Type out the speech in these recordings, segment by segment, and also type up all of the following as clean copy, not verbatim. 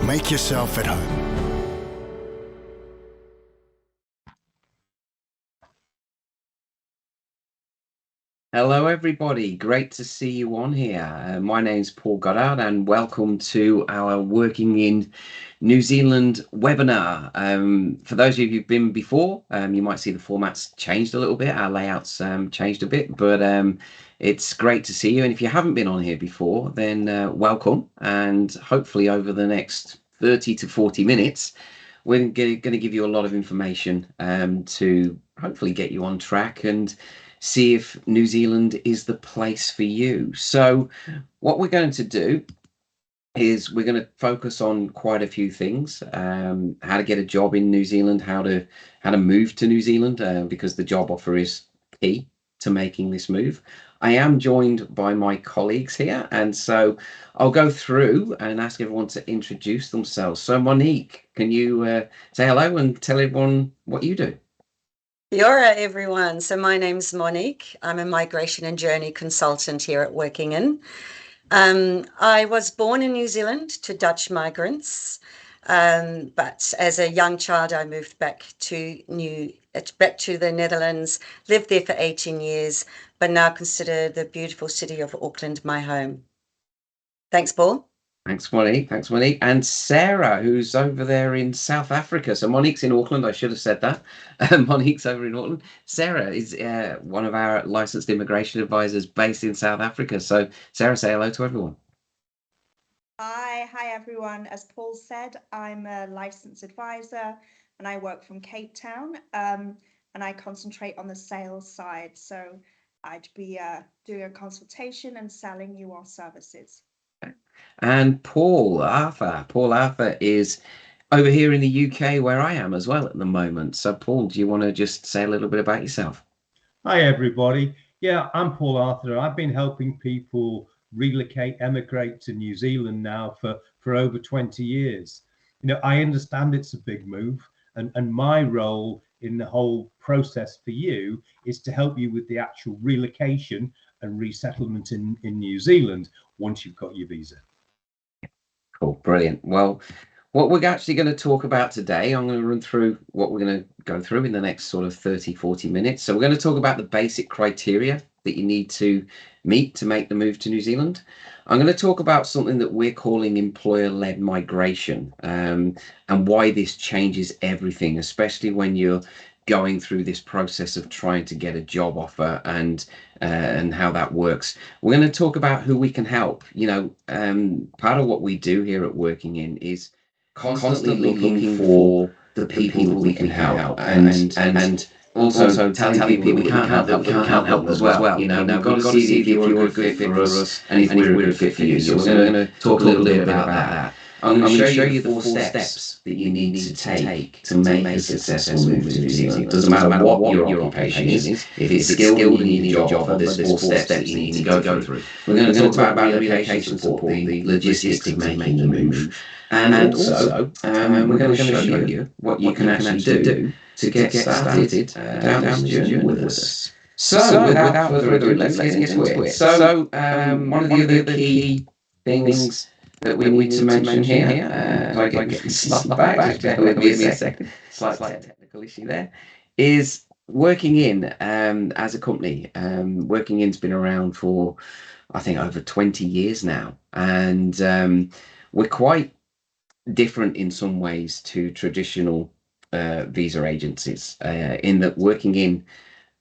Make yourself at home. Hello, everybody. Great to see you on here. My name's Paul Goddard, and welcome to our Working in New Zealand webinar. For those of you who've been before, you might see the format's changed a little bit. Our layout's changed a bit, but it's great to see you. And if you haven't been on here before, then welcome. And hopefully over the next 30 to 40 minutes, we're going to give you a lot of information to hopefully get you on track and see if New Zealand is the place for you. So what we're going to do is we're going to focus on quite a few things: how to get a job in New Zealand, how to move to New Zealand, because the job offer is key to making this move. I am joined by my colleagues here, and so I'll go through and ask everyone to introduce themselves. So Monique, can you say hello and tell everyone what you do? Kia ora, everyone. So my name's Monique. I'm a migration and journey consultant here at Working In. I was born in New Zealand to Dutch migrants, but as a young child, I moved back to the Netherlands, lived there for 18 years, but now consider the beautiful city of Auckland my home. Thanks, Paul. Thanks, Monique. Thanks, Monique. And Sarah, who's over there in South Africa. So Monique's in Auckland. I should have said that. Monique's over in Auckland. Sarah is one of our licensed immigration advisors based in South Africa. So Sarah, say hello to everyone. Hi everyone. As Paul said, I'm a licensed advisor and I work from Cape Town, and I concentrate on the sales side. So I'd be doing a consultation and selling you our services. And Paul Arthur is over here in the UK where I am as well at the moment. So Paul, do you want to just say a little bit about yourself? Hi everybody. Yeah, I'm Paul Arthur. I've been helping people relocate, emigrate to New Zealand now for over 20 years. You know, I understand it's a big move, and my role in the whole process for you is to help you with the actual relocation and resettlement in New Zealand once you've got your visa. Cool, brilliant. Well, what we're actually going to talk about today, I'm going to run through what we're going to go through in the next sort of 30, 40 minutes. So we're going to talk about the basic criteria that you need to meet to make the move to New Zealand. I'm going to talk about something that we're calling employer-led migration, and why this changes everything, especially when you're going through this process of trying to get a job offer and how that works. We're going to talk about who we can help. You know, part of what we do here at Working In is constantly looking for the people that we can help, and also telling people we can't help them, we can't help them as well. You know, we've got to see if you're a good fit for us and if we're a good fit for you. So we're going to talk a little bit about that. I'm going to show you the 4 steps that you need to take to make a successful move to New Zealand. It doesn't matter what your occupation is. If it's skilled and you need a job offer, there's 4 steps that you need to go through. We're going to talk about relocation support, the logistics of making the move. And also, we're going to show you what you can actually do to get started down this journey with us. So, without further ado, let's get into it. So, one of the other key things that we need to mention here, if I get stuff back, just bear with me a second, slight technical issue there, is Working In as a company. Working In's been around for, I think, over 20 years now, and we're quite different in some ways to traditional visa agencies, in that Working In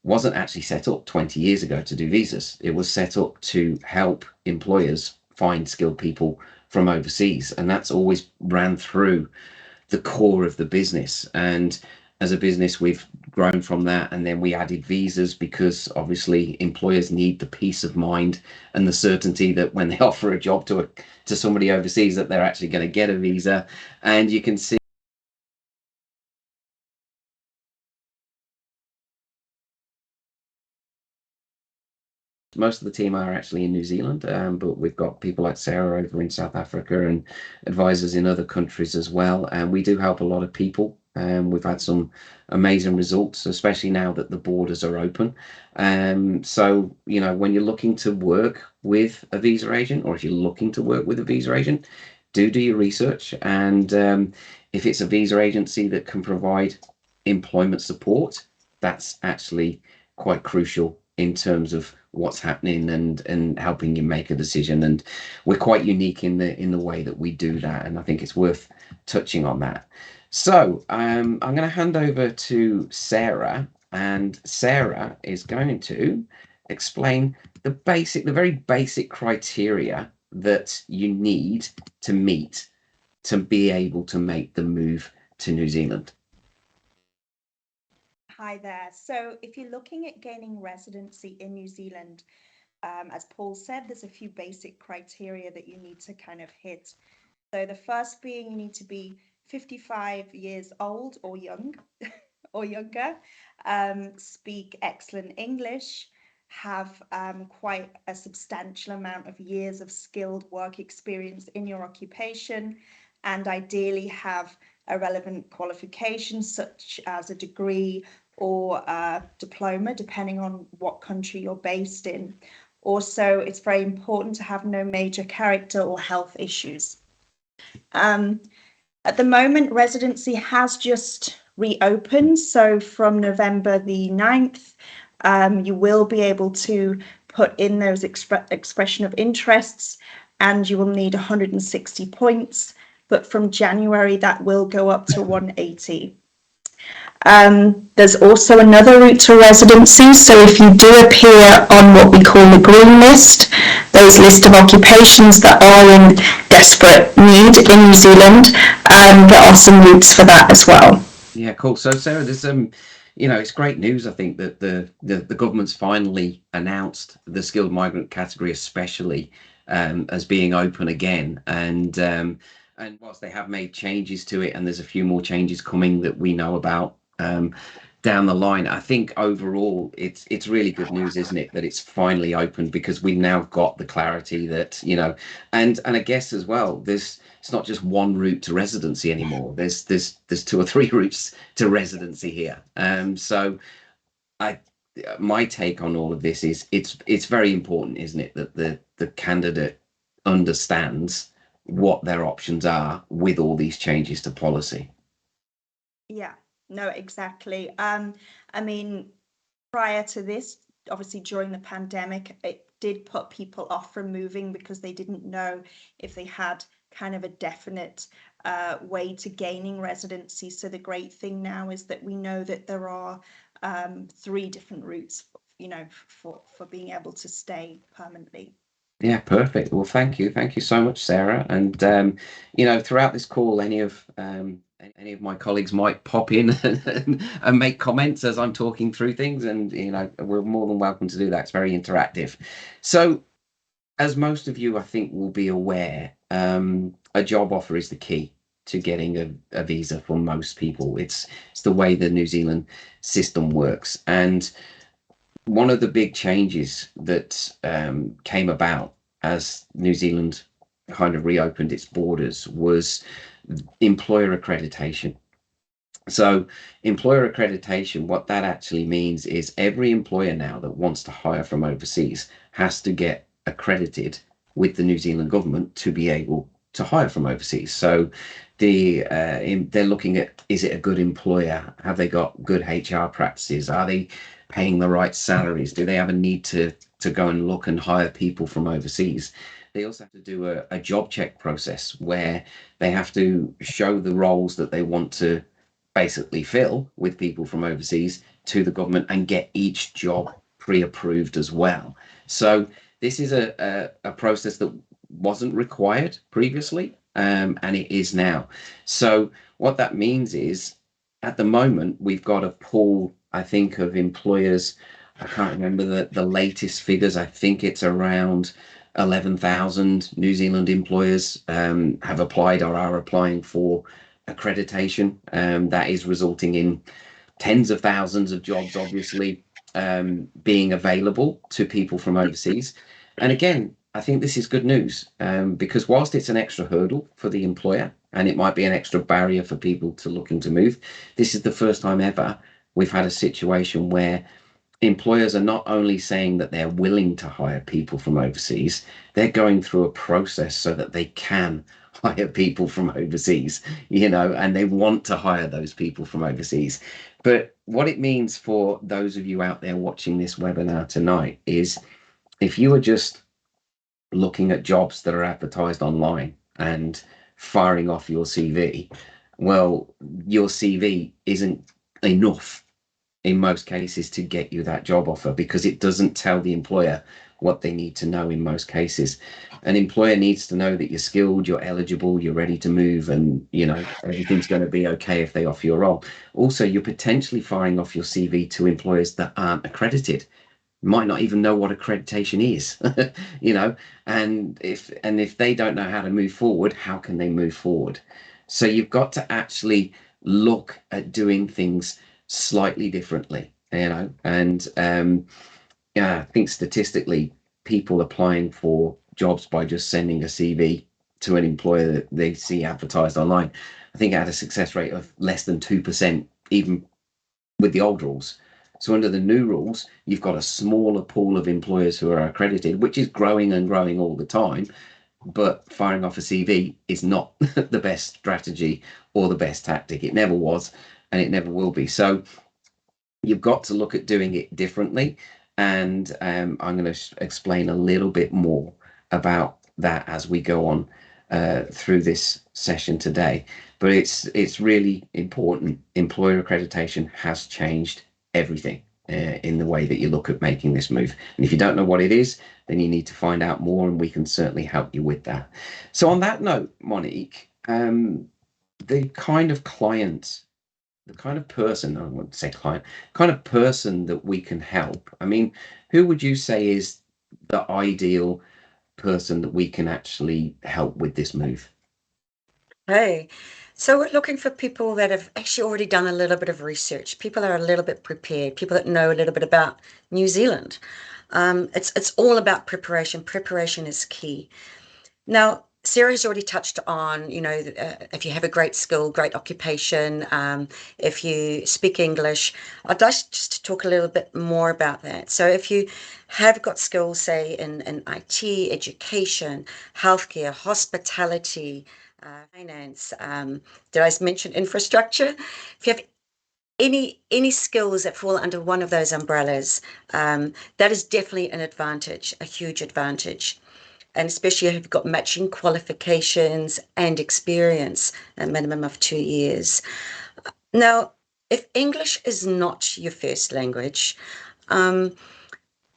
wasn't actually set up 20 years ago to do visas. It was set up to help employers find skilled people from overseas, and that's always ran through the core of the business. And as a business, we've grown from that, and then we added visas because obviously employers need the peace of mind and the certainty that when they offer a job to somebody overseas that they're actually going to get a visa. And you can see most of the team are actually in New Zealand, but we've got people like Sarah over in South Africa and advisors in other countries as well. And we do help a lot of people. We've had some amazing results, especially now that the borders are open. So, you know, when you're looking to work with a visa agent, or if you're looking to work with a visa agent, do your research, and if it's a visa agency that can provide employment support, that's actually quite crucial in terms of what's happening and helping you make a decision. And we're quite unique in the way that we do that, and I think it's worth touching on that. So I'm going to hand over to Sarah, and Sarah is going to explain the very basic criteria that you need to meet to be able to make the move to New Zealand. Hi there. So if you're looking at gaining residency in New Zealand, as Paul said, there's a few basic criteria that you need to kind of hit. So the first being you need to be 55 years old or young or younger, speak excellent English, have quite a substantial amount of years of skilled work experience in your occupation, and ideally have a relevant qualification such as a degree or a diploma, depending on what country you're based in. Also, it's very important to have no major character or health issues. At the moment, residency has just reopened. So from November the 9th, you will be able to put in those expression of interests, and you will need 160 points. But from January, that will go up to 180. There's also another route to residency. So if you do appear on what we call the green list, those list of occupations that are in desperate need in New Zealand, there are some routes for that as well. Yeah, cool. So Sarah, there's it's great news. I think that the government's finally announced the skilled migrant category, especially as being open again, and whilst they have made changes to it, and there's a few more changes coming that we know about down the line, I think overall it's really good news, isn't it, that it's finally opened, because we've now got the clarity that and I guess as well, it's not just one route to residency anymore. There's 2 or 3 routes to residency here. So my take on all of this is it's very important, isn't it, that the candidate understands what their options are with all these changes to policy. Yeah, no, exactly. I mean, prior to this, obviously during the pandemic, it did put people off from moving because they didn't know if they had kind of a definite way to gaining residency. So the great thing now is that we know that there are 3 different routes, for being able to stay permanently. Yeah, perfect. Well, thank you so much, Sarah. And throughout this call, any of my colleagues might pop in and make comments as I'm talking through things, and we're more than welcome to do that. It's very interactive. So, as most of you, I think, will be aware, a job offer is the key to getting a visa for most people. It's the way the New Zealand system works, and one of the big changes that came about as New Zealand kind of reopened its borders was employer accreditation. So employer accreditation, what that actually means is every employer now that wants to hire from overseas has to get accredited with the New Zealand government to be able to hire from overseas. So they're looking at, is it a good employer? Have they got good HR practices? Are they paying the right salaries? Do they have a need to go and look and hire people from overseas? They also have to do a job check process where they have to show the roles that they want to basically fill with people from overseas to the government and get each job pre-approved as well. So this is a process that wasn't required previously, and it is now. So what that means is, at the moment, we've got a pool, I think, of employers. I can't remember the latest figures. I think it's around 11,000 New Zealand employers have applied or are applying for accreditation. That is resulting in tens of thousands of jobs, obviously, being available to people from overseas. And again, I think this is good news, because whilst it's an extra hurdle for the employer and it might be an extra barrier for people to looking to move, this is the first time ever we've had a situation where employers are not only saying that they're willing to hire people from overseas, they're going through a process so that they can hire people from overseas, you know, and they want to hire those people from overseas. But what it means for those of you out there watching this webinar tonight is, if you are just looking at jobs that are advertised online and firing off your CV, well, your CV isn't enough in most cases to get you that job offer, because it doesn't tell the employer what they need to know in most cases. An employer needs to know that you're skilled, you're eligible, you're ready to move, and you know everything's going to be okay if they offer you a role. Also, you're potentially firing off your CV to employers that aren't accredited, might not even know what accreditation is. You know, and if they don't know how to move forward, how can they move forward? So you've got to actually look at doing things slightly differently, you know. And yeah, I think statistically, people applying for jobs by just sending a CV to an employer that they see advertised online, I think it had a success rate of less than 2%, even with the old rules. So under the new rules, you've got a smaller pool of employers who are accredited, which is growing and growing all the time. But firing off a CV is not the best strategy or the best tactic. It never was, and it never will be. So you've got to look at doing it differently. And I'm going to explain a little bit more about that as we go on through this session today. But it's really important. Employer accreditation has changed everything in the way that you look at making this move. And if you don't know what it is, then you need to find out more, and we can certainly help you with that. So on that note, Monique, the kind of client, the kind of person, I won't say client, kind of person that we can help. I mean, who would you say is the ideal person that we can actually help with this move? Hey, so we're looking for people that have actually already done a little bit of research, people that are a little bit prepared, people that know a little bit about New Zealand. It's all about preparation. Preparation is key. Now, Sarah's already touched on, if you have a great skill, great occupation, if you speak English. I'd like just to talk a little bit more about that. So if you have got skills, say, in IT, education, healthcare, hospitality, finance, did I mention infrastructure? If you have any skills that fall under one of those umbrellas, that is definitely an advantage, a huge advantage. And especially if you've got matching qualifications and experience, a minimum of 2 years. Now, if English is not your first language,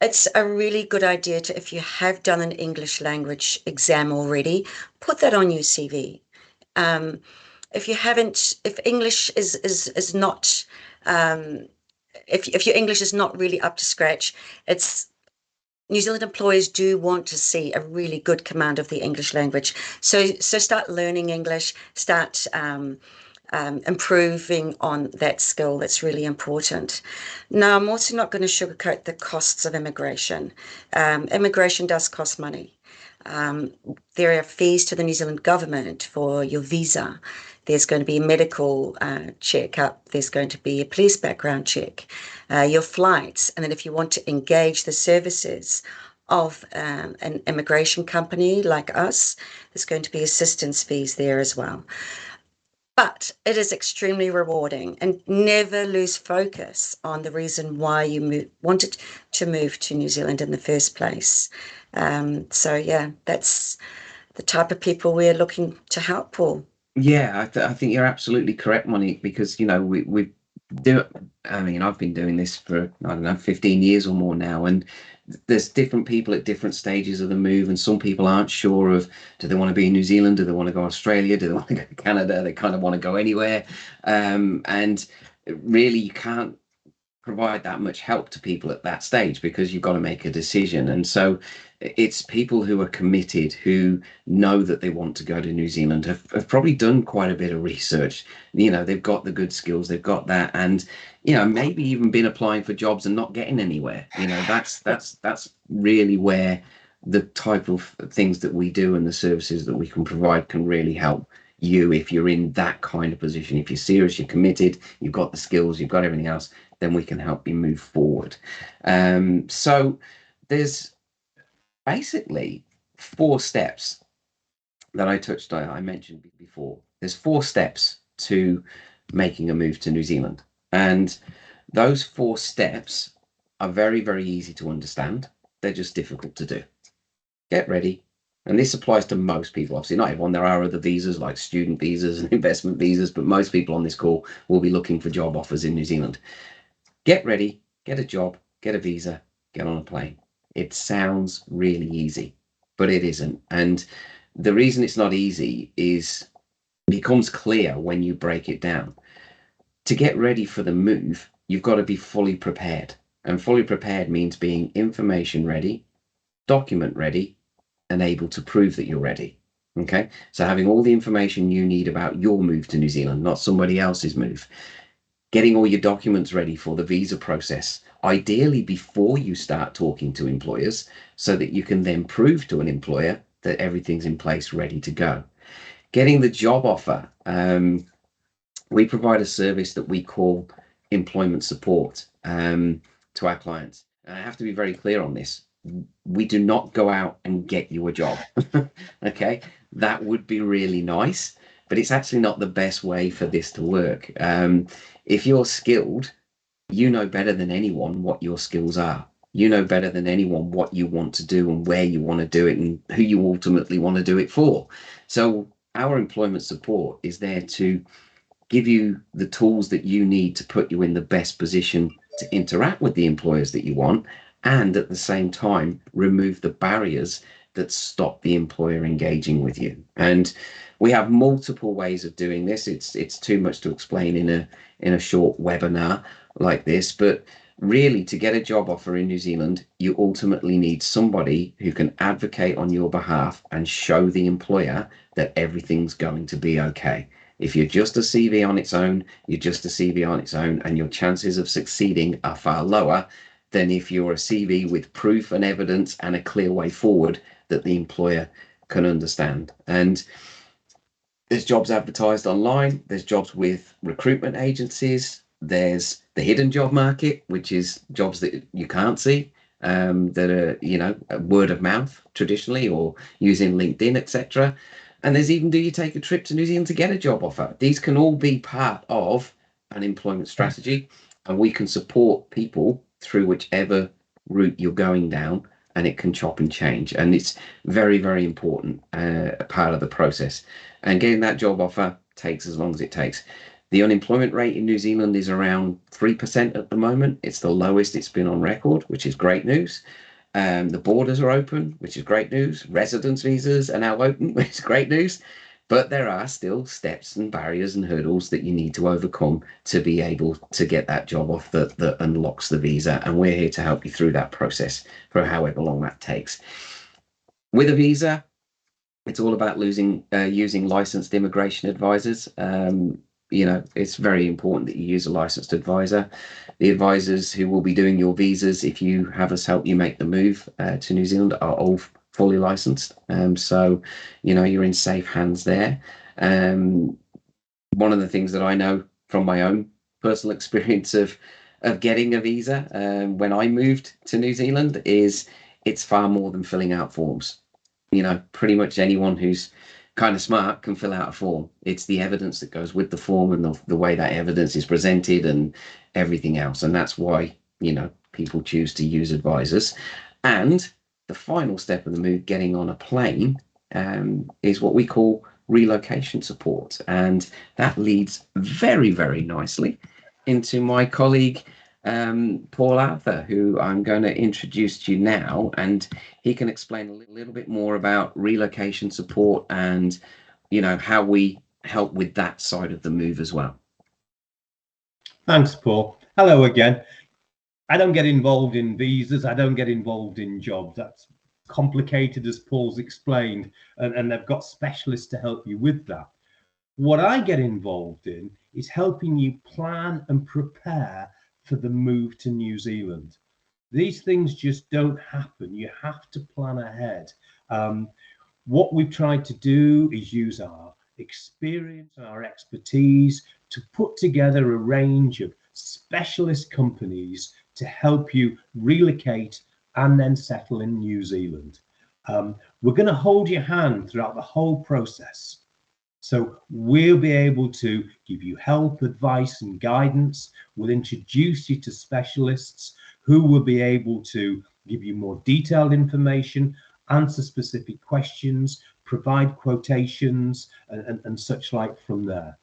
it's a really good idea to, if you have done an English language exam already, put that on your CV. If you haven't, if English is not, if your English is not really up to scratch, it's New Zealand employers do want to see a really good command of the English language. So start learning English, start improving on that skill. That's really important. Now, I'm also not going to sugarcoat the costs of immigration. Immigration does cost money. There are fees to the New Zealand government for your visa. There's going to be a medical checkup. There's going to be a police background check, your flights. And then if you want to engage the services of an immigration company like us, there's going to be assistance fees there as well. But it is extremely rewarding, and never lose focus on the reason why you wanted to move to New Zealand in the first place. So yeah, that's the type of people we're looking to help, Paul. Yeah, I think you're absolutely correct, Monique, because you know we do. I mean, I've been doing this for, I don't know, 15 years or more now, and there's different people at different stages of the move, and some people aren't sure of, do they want to be in New Zealand, do they want to go to Australia, do they want to go to Canada, they kind of want to go anywhere, and really you can't provide that much help to people at that stage, because you've got to make a decision. And so it's people who are committed, who know that they want to go to New Zealand, have probably done quite a bit of research. You know, they've got the good skills, they've got that, and you know, maybe even been applying for jobs and not getting anywhere. You know, that's really where the type of things that we do and the services that we can provide can really help you if you're in that kind of position. If you're serious, you're committed, you've got the skills, you've got everything else, then we can help you move forward. So there's basically 4 steps that I touched on, I mentioned before. There's 4 steps to making a move to New Zealand. And those 4 steps are very, very easy to understand. They're just difficult to do. Get ready. And this applies to most people. Obviously, not everyone. There are other visas like student visas and investment visas, but most people on this call will be looking for job offers in New Zealand. Get ready, get a job, get a visa, get on a plane. It sounds really easy, but it isn't. And the reason it's not easy is becomes clear when you break it down. To get ready for the move, you've got to be fully prepared. And fully prepared means being information ready, document ready, and able to prove that you're ready. Okay, so having all the information you need about your move to New Zealand, not somebody else's move. Getting all your documents ready for the visa process, ideally before you start talking to employers, so that you can then prove to an employer that everything's in place, ready to go. Getting the job offer. We provide a service that we call employment support to our clients. And I have to be very clear on this. We do not go out and get you a job. Okay, that would be really nice, but it's actually not the best way for this to work. If you're skilled, you know better than anyone what your skills are. You know better than anyone what you want to do and where you want to do it and who you ultimately want to do it for. So our employment support is there to give you the tools that you need to put you in the best position to interact with the employers that you want, and at the same time remove the barriers that stop the employer engaging with you. And we have multiple ways of doing this. It's too much to explain in a short webinar like this, but really, to get a job offer in New Zealand, you ultimately need somebody who can advocate on your behalf and show the employer that everything's going to be okay. If you're just a CV on its own, you're just a CV on its own, and your chances of succeeding are far lower than if you're a CV with proof and evidence and a clear way forward that the employer can understand. And there's jobs advertised online, there's jobs with recruitment agencies, there's the hidden job market, which is jobs that you can't see, that are, word of mouth traditionally, or using LinkedIn, etc. And there's even, do you take a trip to New Zealand to get a job offer? These can all be part of an employment strategy, and we can support people through whichever route you're going down, and it can chop and change. And it's very, very important part of the process. And getting that job offer takes as long as it takes. The unemployment rate in New Zealand is around 3% at the moment. It's the lowest it's been on record, which is great news. The borders are open, which is great news. Residence visas are now open, which is great news. But there are still steps and barriers and hurdles that you need to overcome to be able to get that job off that unlocks the visa. And we're here to help you through that process for however long that takes. With a visa, it's all about using licensed immigration advisors. It's very important that you use a licensed advisor. The advisors who will be doing your visas, if you have us help you make the move to New Zealand, are all fully licensed. So, you're in safe hands there. One of the things that I know from my own personal experience of getting a visa when I moved to New Zealand is it's far more than filling out forms. Pretty much anyone who's kind of smart can fill out a form. It's the evidence that goes with the form and the way that evidence is presented and everything else. And that's why, people choose to use advisors. And the final step of the move, getting on a plane, is what we call relocation support. And that leads very, very nicely into my colleague, Paul Arthur, who I'm going to introduce to you now, and he can explain a little bit more about relocation support and, how we help with that side of the move as well. Thanks, Paul. Hello again. I don't get involved in visas. I don't get involved in jobs. That's complicated, as Paul's explained, and they've got specialists to help you with that. What I get involved in is helping you plan and prepare for the move to New Zealand. These things just don't happen. You have to plan ahead. What we've tried to do is use our experience and our expertise to put together a range of specialist companies to help you relocate and then settle in New Zealand. We're going to hold your hand throughout the whole process. So we'll be able to give you help, advice, and guidance. We'll introduce you to specialists who will be able to give you more detailed information, answer specific questions, provide quotations, and such like from there.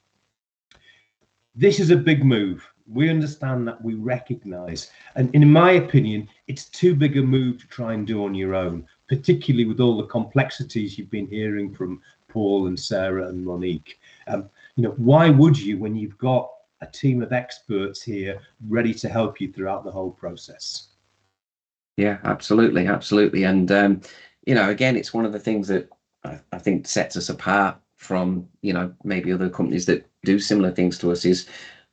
This is a big move. We understand that, we recognize, and in my opinion, it's too big a move to try and do on your own, particularly with all the complexities you've been hearing from Paul and Sarah and Monique. Why would you, when you've got a team of experts here ready to help you throughout the whole process? Yeah, absolutely, absolutely. And again, it's one of the things that I think sets us apart from maybe other companies that do similar things to us, is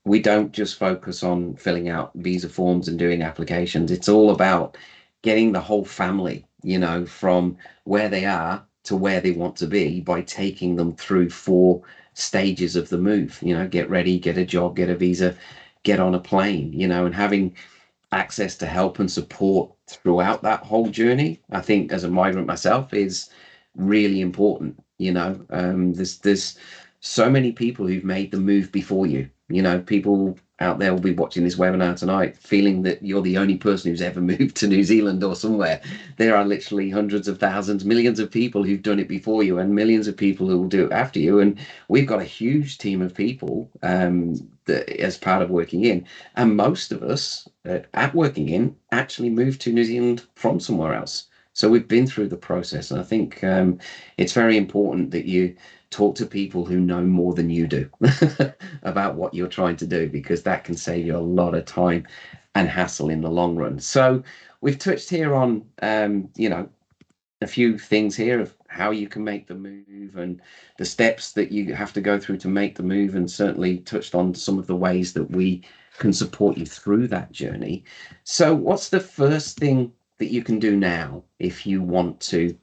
we don't just focus on filling out visa forms and doing applications. It's all about getting the whole family, from where they are to where they want to be, by taking them through 4 stages of the move. Get ready, get a job, get a visa, get on a plane, and having access to help and support throughout that whole journey, I think, as a migrant myself, is really important. There's so many people who've made the move before you. People out there will be watching this webinar tonight feeling that you're the only person who's ever moved to New Zealand or somewhere. There are literally hundreds of thousands, millions of people who've done it before you, and millions of people who will do it after you. And we've got a huge team of people that, as part of Working In, and most of us at Working In actually moved to New Zealand from somewhere else. So we've been through the process, and I think it's very important that you talk to people who know more than you do about what you're trying to do, because that can save you a lot of time and hassle in the long run. So we've touched here on a few things here of how you can make the move and the steps that you have to go through to make the move, and certainly touched on some of the ways that we can support you through that journey. So what's the first thing that you can do now if you want to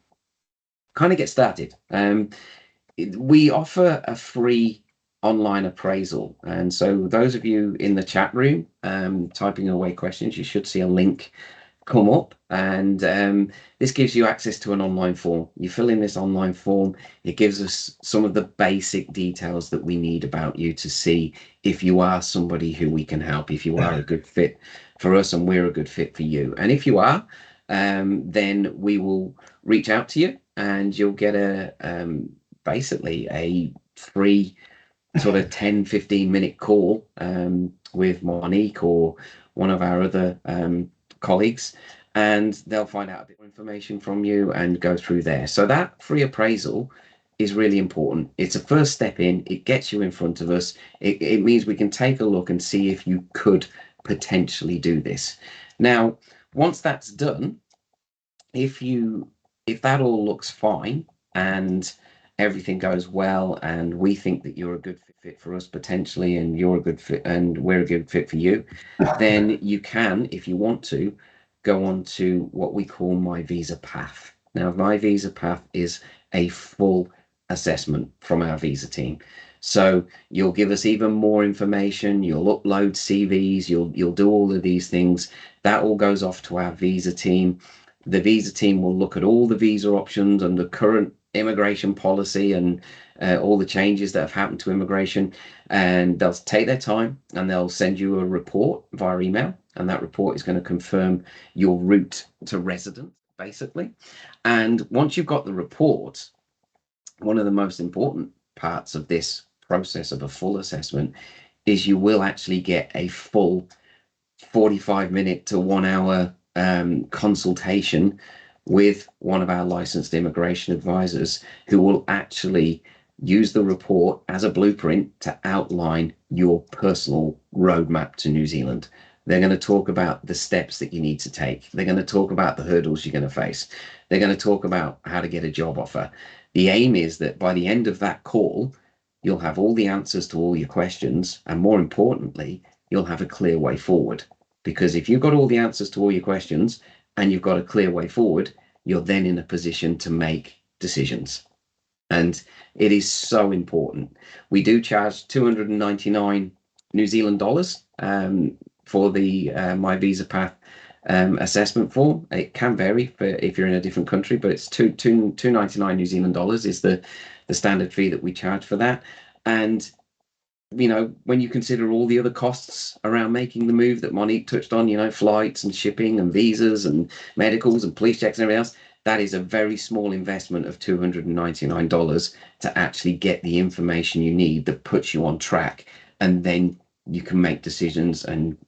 kind of get started? We offer a free online appraisal, and so those of you in the chat room typing away questions, you should see a link come up, and this gives you access to an online form. You fill in this online form, it gives us some of the basic details that we need about you to see if you are somebody who we can help, if you are a good fit for us and we're a good fit for you. And if you are, then we will reach out to you, and you'll get basically a free sort of 10-15 minute call with Monique or one of our other colleagues, and they'll find out a bit more information from you and go through there. So that free appraisal is really important. It's a first step in. It gets you in front of us. It means we can take a look and see if you could potentially do this. Now, once that's done, if that all looks fine and everything goes well, and we think that you're a good fit for us potentially, and you're a good fit and we're a good fit for you, then you can, if you want to, go on to what we call My Visa Path. Now, My Visa Path is a full assessment from our visa team. So you'll give us even more information, you'll upload CVs, you'll do all of these things. That all goes off to our visa team. The visa team will look at all the visa options and the current immigration policy and all the changes that have happened to immigration, and they'll take their time and they'll send you a report via email, and that report is going to confirm your route to residence, basically. And once you've got the report, one of the most important parts of this process of a full assessment is you will actually get a full 45-minute to 1 hour consultation with one of our licensed immigration advisors, who will actually use the report as a blueprint to outline your personal roadmap to New Zealand. They're going to talk about the steps that you need to take. They're going to talk about the hurdles you're going to face. They're going to talk about how to get a job offer. The aim is that by the end of that call, you'll have all the answers to all your questions, and more importantly, you'll have a clear way forward. Because if you've got all the answers to all your questions and you've got a clear way forward, you're then in a position to make decisions. And it is so important. We do charge 299 New Zealand dollars for the My Visa Path assessment form. It can vary for if you're in a different country, but it's $2.99 New Zealand dollars is the standard fee that we charge for that. And when you consider all the other costs around making the move that Monique touched on, flights and shipping and visas and medicals and police checks and everything else, that is a very small investment of $299 to actually get the information you need that puts you on track. And then you can make decisions and,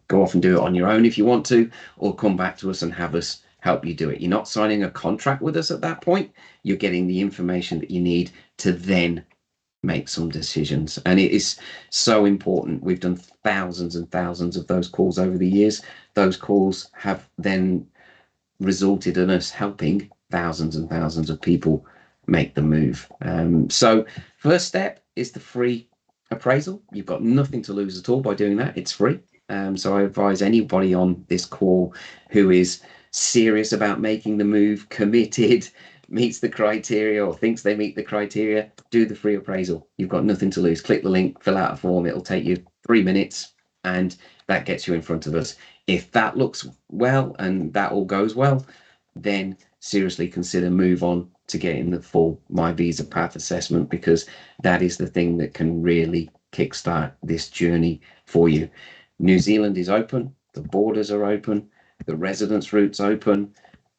go off and do it on your own if you want to, or come back to us and have us help you do it. You're not signing a contract with us at that point. You're getting the information that you need to then make some decisions. And it is so important. We've done thousands and thousands of those calls over the years. Those calls have then resulted in us helping thousands and thousands of people make the move. So first step is the free appraisal. You've got nothing to lose at all by doing that. It's free. So I advise anybody on this call who is serious about making the move, committed, meets the criteria or thinks they meet the criteria, do the free appraisal. You've got nothing to lose. Click the link, fill out a form. It'll take you 3 minutes and that gets you in front of us. If that looks well and that all goes well, then seriously consider move on to getting the full My Visa Path assessment, because that is the thing that can really kickstart this journey for you. New Zealand is open. The borders are open. The residence route's open.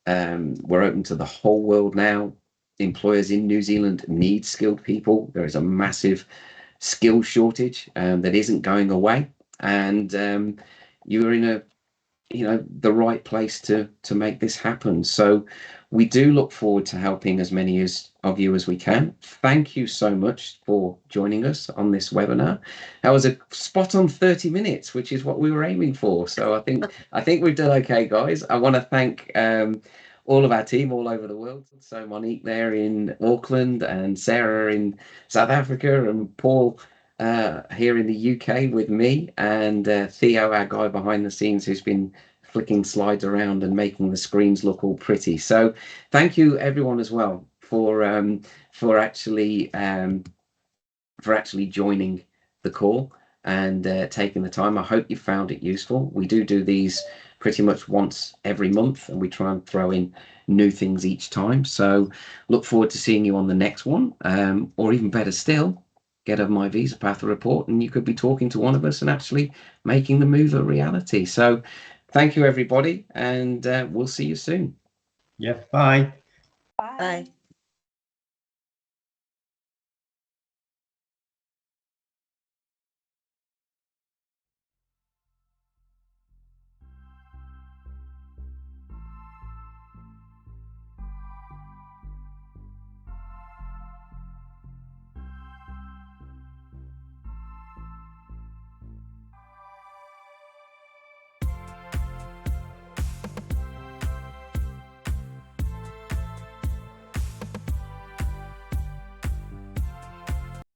We're open to the whole world now. Employers in New Zealand need skilled people. There is a massive skill shortage that isn't going away, and you're in the right place to make this happen. So we do look forward to helping as many of you as we can. Thank you so much for joining us on this webinar. That was a spot on 30 minutes, which is what we were aiming for. So I think we've done okay, guys. I want to thank all of our team all over the world. So Monique there in Auckland, and Sarah in South Africa, and Paul here in the UK with me, and Theo, our guy behind the scenes, who's been flicking slides around and making the screens look all pretty. So thank you everyone as well for actually joining the call and taking the time. I hope you found it useful. We do these pretty much once every month, and we try and throw in new things each time. So look forward to seeing you on the next one, or even better still, get a My Visa Path report and you could be talking to one of us and actually making the move a reality. So thank you everybody, and we'll see you soon. Yeah, bye. Bye. Bye.